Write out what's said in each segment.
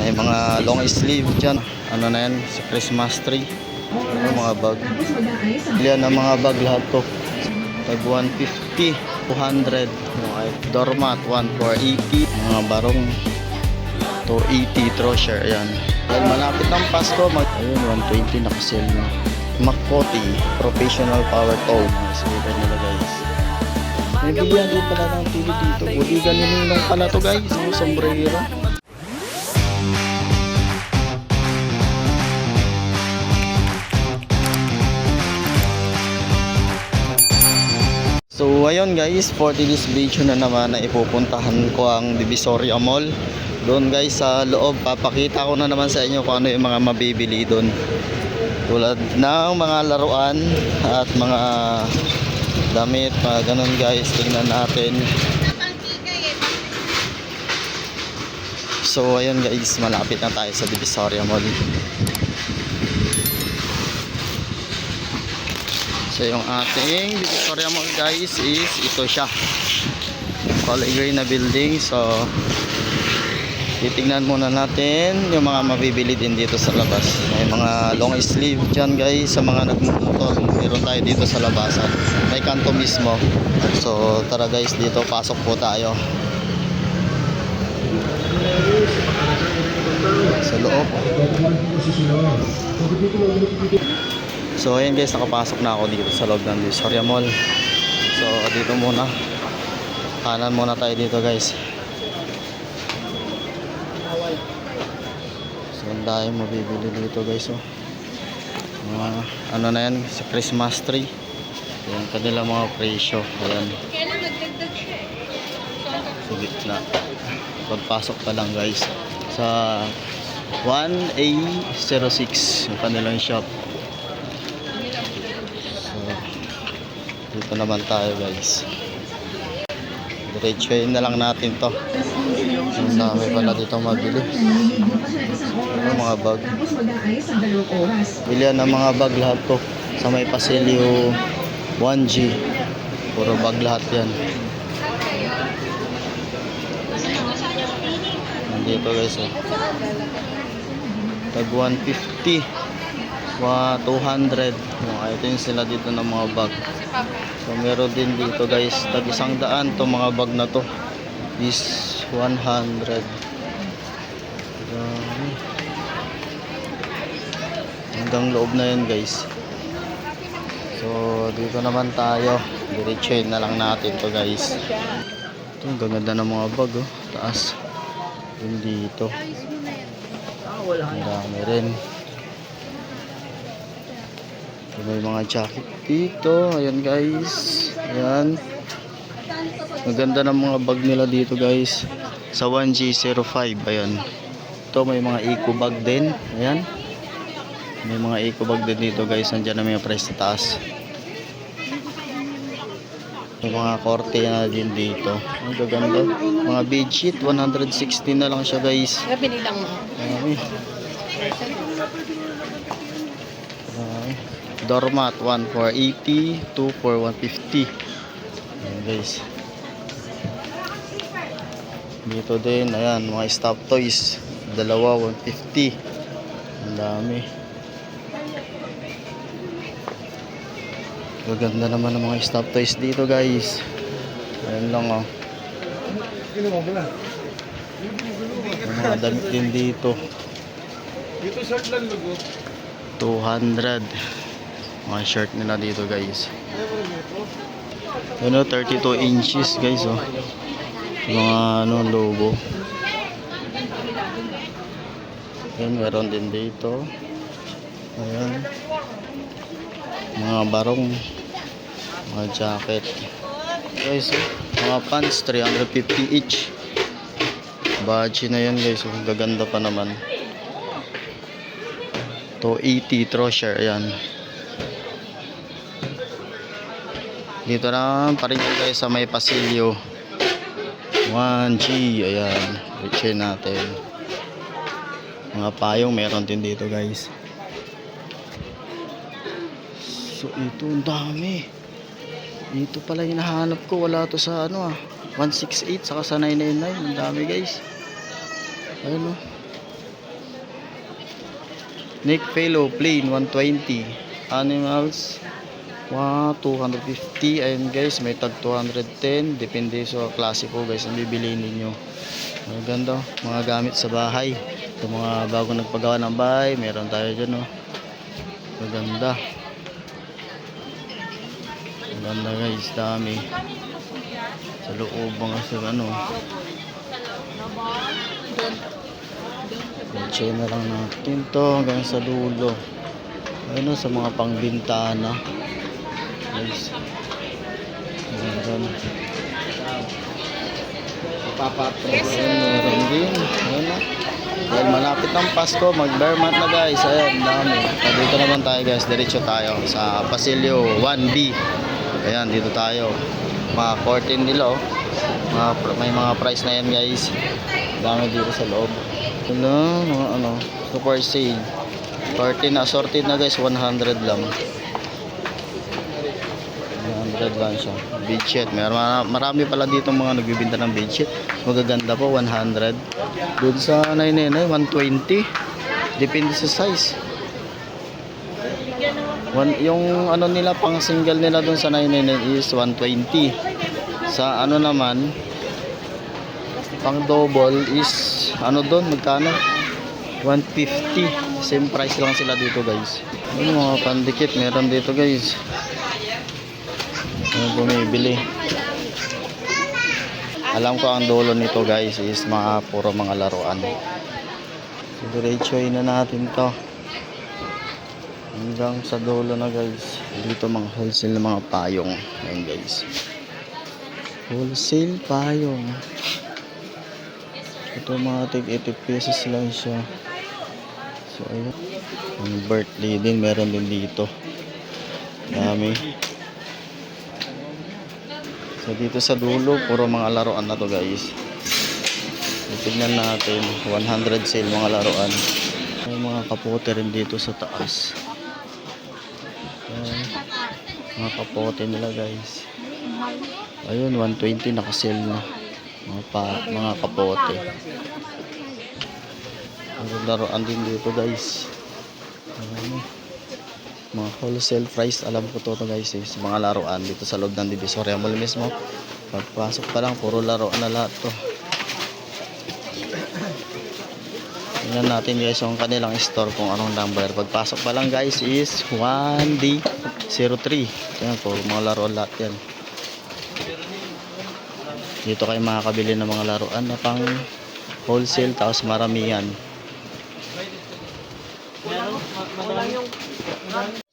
May mga long sleeve dyan. Ano na yan, sa Christmas tree. Ano, mga bag. Yan ang mga bag lahat to. Tag 150, 200. Mga doormat, 1480. Mga barong 280 trosher. Ayan. Dahil malapit ng Pasko, ayun, 120 nakasale na. Makoti, professional power tool. Silipan nila guys. May bilihan din pala ng TV dito. Buligan ni Ninong pala to guys. Ang sombrero. So ayun guys, for this video na naman na ipupuntahan ko ang Divisoria Mall. Doon guys sa loob, papakita ko na naman sa inyo kung ano yung mga mabibili doon. Tulad ng mga laruan at mga damit, mga ganun guys. Tingnan natin. So ayun guys, malapit na tayo sa Divisoria Mall. So yung ating Divisoria Mall guys is ito siya, color green na building. So titignan muna natin yung mga mabibili din dito sa labas. May mga long sleeve dyan guys sa mga nagmumotor. Meron tayo dito sa labasan, may kanto mismo. So tara guys, dito pasok po tayo sa loob. So ayun guys, nakapasok na ako dito sa loob ng Divisoria Mall. So dito muna, kanan muna tayo dito guys. So ang dami mabibili dito guys. So ano na yan, sa Christmas tree. Ayan kanila mga presyo. Ayan sa gitna, pagpasok pa lang guys sa 1A06 yung kanilang shop. Dito naman tayo guys. Diretsuhin na lang natin to. Ang dami pala dito mabili. Ano mga bag. Bilihan ng mga bag lahat to. Sa may Pasilio 1G. Puro bag lahat yan. Nandito guys oh. Tag 150. 200. Ito yung sila dito ng mga bag. So meron din dito guys, tag 100 to mga bag na to is 100. Hanggang loob na yan guys. So dito naman tayo, diretsuhin na lang natin to guys. Ito ang gaganda ng mga bag oh. Taas yun dito, ang dami rin. May mga jacket dito. Ayan guys. Ayan. Maganda ng mga bag nila dito guys. Sa 1G05. Ayan. Ito may mga eco bag din. Ayan. May mga eco bag din dito guys. Nandiyan na may price sa taas. May mga korte na din dito. Ang gaganda. Mga bedsheet. 160 na lang siya guys. Pinilang mo. Doormat 1480, 2 for 150. Ayan guys. Dito din, ayan, mga stop toys. Dalawa 150. Ang dami. Maganda naman ang mga stop toys dito guys. Ayan lang oh. Mga damit din dito. Dito short lang lugo. 200. Mga shirt nila dito guys. Ano, 32 inches guys oh. Mga ano, logo. Ayan, meron din dito. Ayan. Mga barong, mga jacket guys oh. Mga pants 350 each. Bachi na yan guys oh. Gaganda pa naman. 280 trosher. Ayan. Dito na pa rin guys sa may Pasilio 1G. Ayan, i-check natin. Mga payong meron din dito guys. So ito ang dami. Ito pala yung hinahanap ko. Wala to sa ano 168 saka sa 999. Ang dami guys. Ayun oh. Nick Fellow plain 120. Animals 250. Ayun guys, may tag 210. Depende sa klase po guys ang bibili ninyo. Maganda, mga gamit sa bahay. Sa mga bago nagpagawa ng bahay, meron tayo dyan oh. Maganda. Maganda guys, dami. Sa loob mga sa ano. Check na lang natin to hanggang sa dulo. Ayun o, sa mga pangbintana. Guys. Meron. Meron din. Ayun o. Dahil malapit ng Pasko, mag-bear month na guys. Ayan, dami. Dito naman tayo guys, diretso tayo sa Pasilio 1B. Ayan, dito tayo. Mga curtain nila oh. May mga price na yan guys. Dami dito sa loob. Wala, mga ano, super sale. Curtain na assorted na guys, 100 lang. 100 lang siya. Bedsheet, marami pala dito mga nagbibenta ng bedsheet. Magaganda po, 100. Doon sa 999, 120. Depende sa size. Yung ano nila, pang single nila doon sa 999 is 120. Sa ano naman, pang double is ano doon, magkano? 150. Same price lang sila dito guys. Ano mga pandikit meron dito guys. Ano bumibili. Alam ko ang dulo nito guys is puro mga laruan. So diretsoy na natin to hanggang sa dulo na guys. Dito mga wholesale na mga payong. Ayan guys, wholesale payong. Ito mga tig 80 pesos lang siya. So ayun, ang birthday din meron din dito. Dami. So dito sa dulo puro mga laruan na to guys. Tignan natin, 100 sale mga laruan. May mga kapote rin dito sa taas. Ayan, mga kapote nila guys. Ayun, 120 naka-sale na. Mga kapote. Ang laruan din dito guys. Ayan, mga wholesale price, alam ko to guys eh, sa mga laruan dito sa loob ng Divisoria Mall mismo. Pagpasok pa lang puro laruan na lahat to. Tingnan natin guys yung kanilang store kung anong number. Pagpasok pa lang guys is 1D03. Ayan, puro mga laruan lahat yan. Dito kayo makakabili ng mga laruan na pang wholesale tapos maramihan.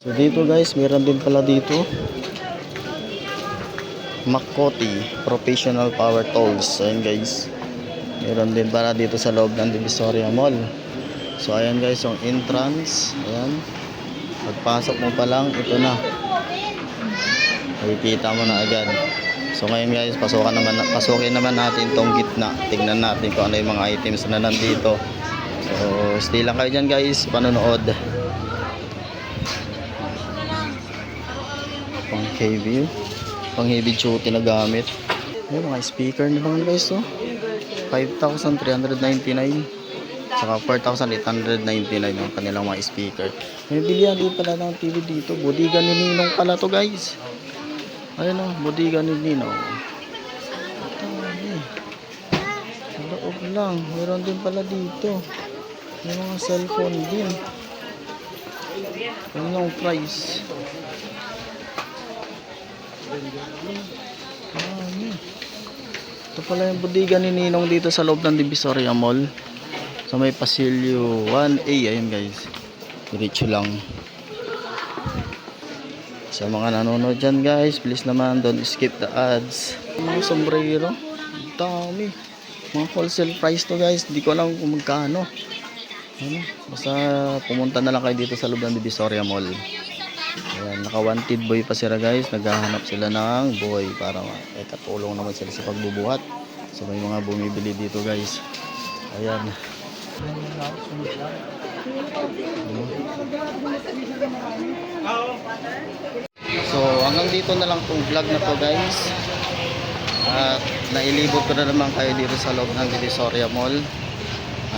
So dito guys, meron din pala dito Makoti Professional Power Tools. Ayan guys, meron din pala dito sa loob ng Divisoria Mall. So ayan guys, yung entrance. Ayan, pagpasok mo pa lang, ito na, makikita mo na agad. So ngayon guys, pasukin naman natin tong gitna. Tingnan natin kung ano yung mga items na nandito. So stay lang kayo dyan guys, panonood. Pang heavy, pang heavy duty na gamit. May mga speaker na naman guys oh. 5,399 saka 4,899 ang kanilang mga speaker. May bilihan din pala ng TV dito. Bodega ni Ninong pala to guys. Ayun o, bodega ni Ninong. Sa loob lang, meron din pala dito. May mga cellphone din. Anong price? Ito pala yung bodega ni Ninong dito sa loob ng Divisoria Mall. Sa may Pasilio 1A. Ayun guys, diretso lang. Sa mga nanonood dyan guys, please naman don't skip the ads. Mga sombrero, dami. Mga wholesale price to guys. Hindi ko alam kung magkano. Ano? Basta pumunta na lang kayo dito sa loob ng Divisoria Mall. Ayan, naka wanted boy pa sila guys. Naghahanap sila ng boy para katulong naman sila sa pagbubuhat. So may mga bumibili dito guys. Ayan. So hanggang dito na lang tong vlog na to guys. At nailibot ko na naman kayo dito sa loob ng Divisoria Mall.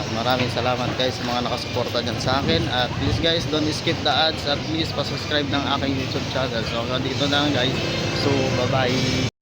At maraming salamat guys sa mga nakasuporta dyan sa akin. At please guys, don't skip the ads. At please pasubscribe ng aking YouTube channel. So hanggang dito na lang guys. So bye bye.